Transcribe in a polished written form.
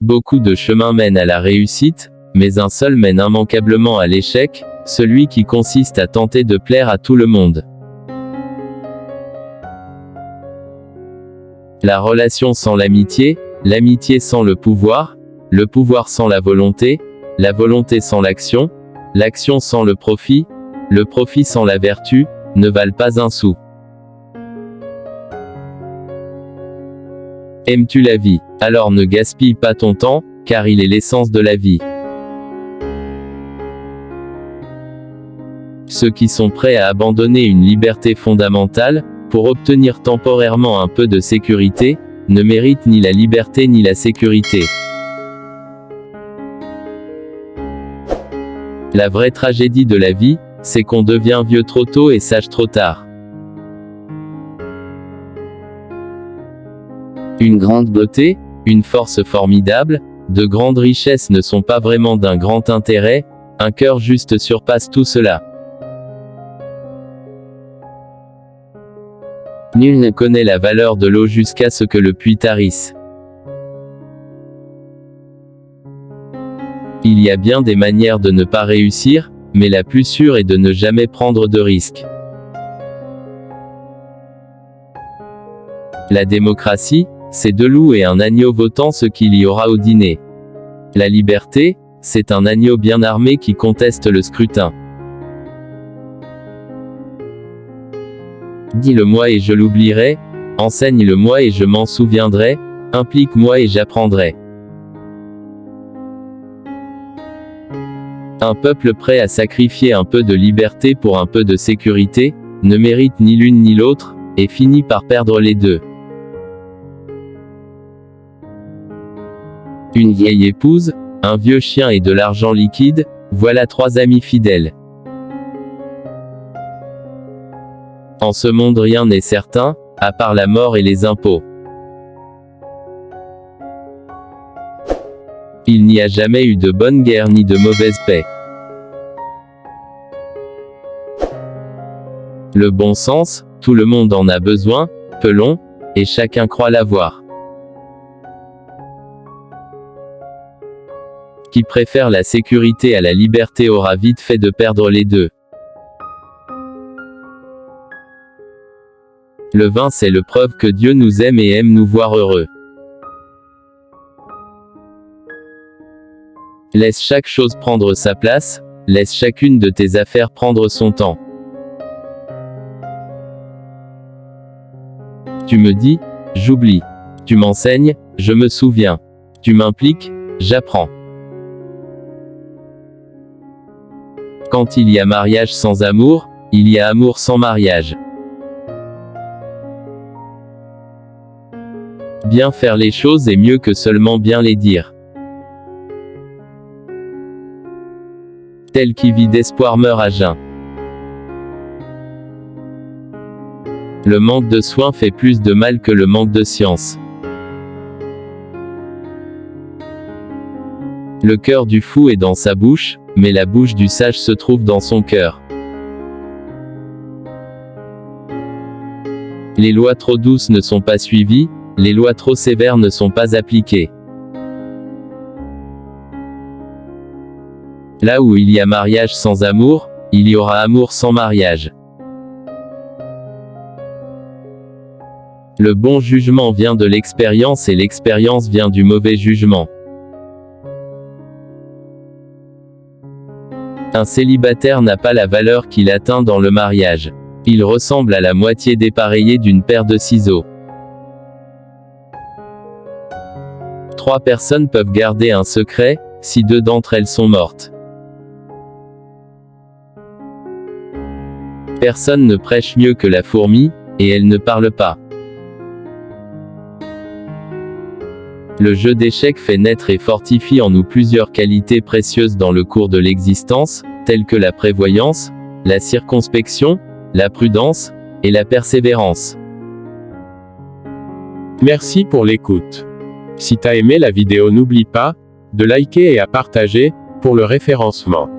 Beaucoup de chemins mènent à la réussite, mais un seul mène immanquablement à l'échec, celui qui consiste à tenter de plaire à tout le monde. La relation sans l'amitié, l'amitié sans le pouvoir sans la volonté sans l'action, l'action sans le profit sans la vertu, ne valent pas un sou. Aimes-tu la vie? Alors ne gaspille pas ton temps, car il est l'essence de la vie. Ceux qui sont prêts à abandonner une liberté fondamentale, pour obtenir temporairement un peu de sécurité, ne méritent ni la liberté ni la sécurité. La vraie tragédie de la vie, c'est qu'on devient vieux trop tôt et sage trop tard. Une grande beauté, une force formidable, de grandes richesses ne sont pas vraiment d'un grand intérêt, un cœur juste surpasse tout cela. Nul ne connaît la valeur de l'eau jusqu'à ce que le puits tarisse. Il y a bien des manières de ne pas réussir, mais la plus sûre est de ne jamais prendre de risques. La démocratie, c'est 2 loups et un agneau votant ce qu'il y aura au dîner. La liberté, c'est un agneau bien armé qui conteste le scrutin. Dis-le-moi et je l'oublierai, enseigne-le-moi et je m'en souviendrai, implique-moi et j'apprendrai. Un peuple prêt à sacrifier un peu de liberté pour un peu de sécurité, ne mérite ni l'une ni l'autre, et finit par perdre les deux. Une vieille épouse, un vieux chien et de l'argent liquide, voilà 3 amis fidèles. En ce monde rien n'est certain, à part la mort et les impôts. Il n'y a jamais eu de bonne guerre ni de mauvaise paix. Le bon sens, tout le monde en a besoin, Pelon, et chacun croit l'avoir. Qui préfère la sécurité à la liberté aura vite fait de perdre les deux. Le vin c'est le preuve que Dieu nous aime et aime nous voir heureux. Laisse chaque chose prendre sa place, laisse chacune de tes affaires prendre son temps. Tu me dis, j'oublie. Tu m'enseignes, je me souviens. Tu m'impliques, j'apprends. Quand il y a mariage sans amour, il y a amour sans mariage. Bien faire les choses est mieux que seulement bien les dire. Tel qui vit d'espoir meurt à jeun. Le manque de soins fait plus de mal que le manque de science. Le cœur du fou est dans sa bouche, mais la bouche du sage se trouve dans son cœur. Les lois trop douces ne sont pas suivies, les lois trop sévères ne sont pas appliquées. Là où il y a mariage sans amour, il y aura amour sans mariage. Le bon jugement vient de l'expérience et l'expérience vient du mauvais jugement. Un célibataire n'a pas la valeur qu'il atteint dans le mariage. Il ressemble à la moitié dépareillée d'une paire de ciseaux. 3 personnes peuvent garder un secret, si 2 d'entre elles sont mortes. Personne ne prêche mieux que la fourmi, et elle ne parle pas. Le jeu d'échecs fait naître et fortifie en nous plusieurs qualités précieuses dans le cours de l'existence, telles que la prévoyance, la circonspection, la prudence, et la persévérance. Merci pour l'écoute. Si t'as aimé la vidéo, n'oublie pas de liker et à partager, pour le référencement.